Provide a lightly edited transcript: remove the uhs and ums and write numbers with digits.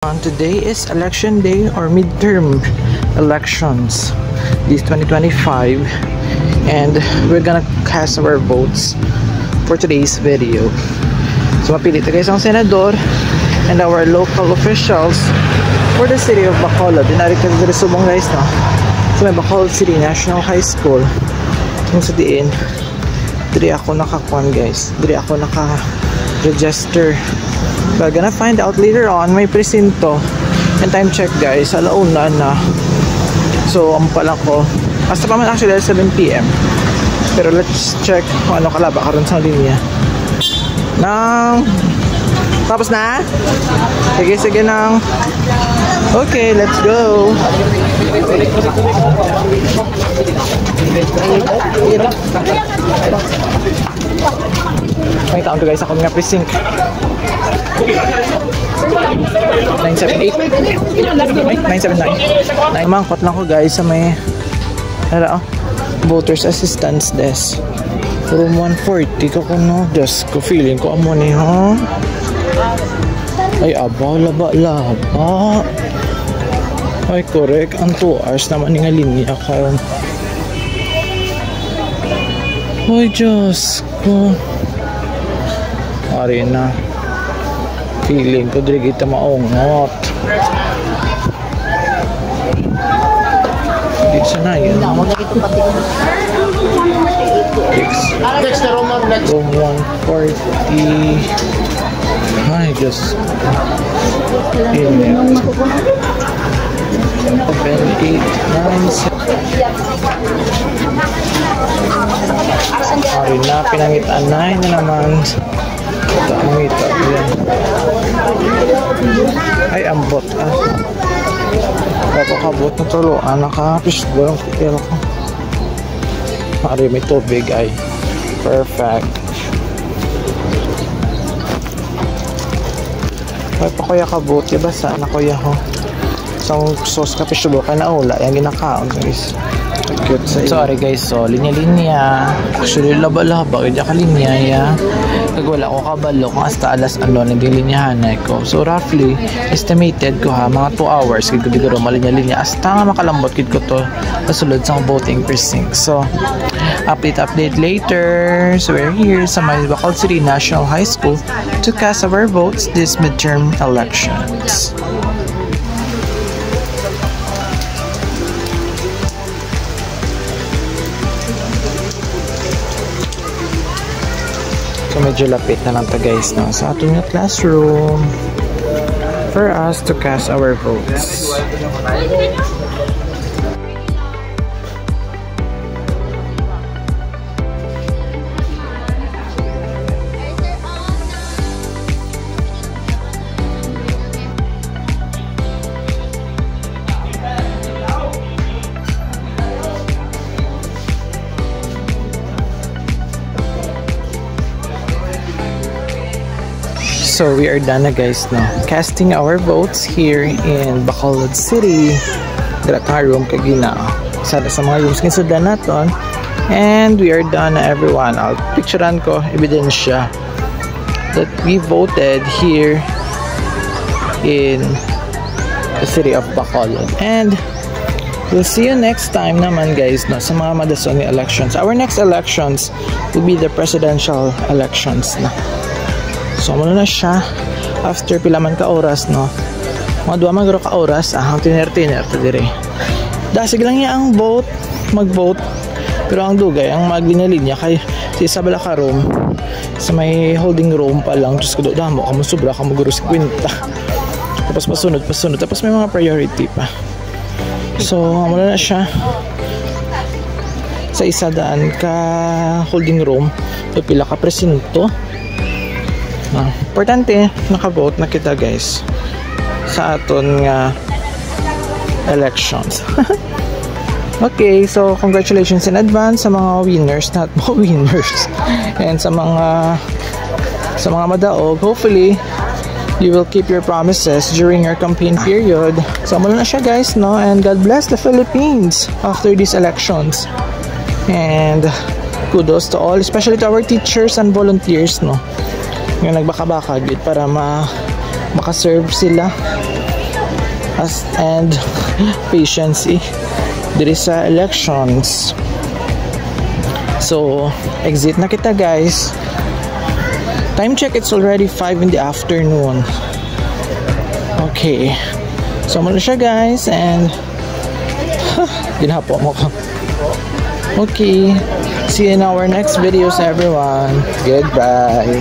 Today is election day or midterm elections this 2025, and we're gonna cast our votes for today's video. So mapili tayo isang senador and our local officials for the city of Bacolod. Dinari ka dito subong guys, no? So may Bacolod City National High School. Kung sa diin, diri ako nakakuan guys, diri ako naka-register. We're gonna find out later on. May presinto and time check guys, alauna na. So ang pala ko hasta pa man actually 7 PM, pero let's check kung ano kalaba karon sa linya nang tapos na. Sige nang okay, let's go. May taon to guys ako nga precinct 978 979 namangkot lang ko guys sa may voters assistance desk room 140 ko kuno desk ko, feeling ko amo ni ha ay abaw laba ay correct ang 2 hours naman nga linya karon. Ay Diyos ko, ari na feeling ko diri kita maungot di sana yun room 140 ay Diyos open 8 9 ari na pinangitaan na naman. Ito yan. Ay ambot kapakabot na tuluan naka-fishball ang kutila ko. Ari may tubig ay perfect. Ay pa kuya kabot basa na kuya ho isang sauce ka fishball ka na ula yung ginakaon guys. Cute sa sorry guys, so linya actually laba-laba kaya ka linya ya kag wala ko kabalo kung hasta alas naging linyahan ko. So roughly estimated ko ha mga 2 hours kag diguro malinya-linya hasta nga makalambot kid ko to kasulod sa voting precinct. So update later. So we're here sa may Bacolod City National High School to cast our votes this midterm elections. So medyo lapit na lang to guys, no? Sa atong classroom for us to cast our votes. So we are done na guys, no? Casting our votes here in Bacolod City. Dira ka room kagina. Sada sa mga rooms kinsudan naton. And we are done na everyone. I'll picturean ko ebidensya that we voted here in the city of Bacolod. And we'll see you next time naman guys, no? Sa mga madasong elections. Our next elections will be the presidential elections na. So muna na siya after pilaman ka oras, no? Mga 2 magro ka oras ang tiner dire. Dasig lang niya ang mag-vote. Pero ang dugay ang maglinya-linya kay si Isabela ka room sa may holding room pa lang. Diyos ko do damo ka mo sobra ka maguro 50. Tapos pasunod tapos may mga priority pa. So muna na siya sa isa daan ka holding room o pila ka presinto. Importante naka-vote na kita guys sa aton nga elections. Okay, so congratulations in advance sa mga winners, not mga winners, and sa mga madaog. Hopefully you will keep your promises during your campaign period. So muna na siya guys, no? And God bless the Philippines after these elections. And kudos to all, especially to our teachers and volunteers, no? Yung nagbaka-baka para makaserve sila and patience diri sa elections. So exit na kita guys. Time check, it's already 5 in the afternoon. Okay, so muna siya guys, and ginapo mo ka. Okay, see you in our next videos everyone. Goodbye.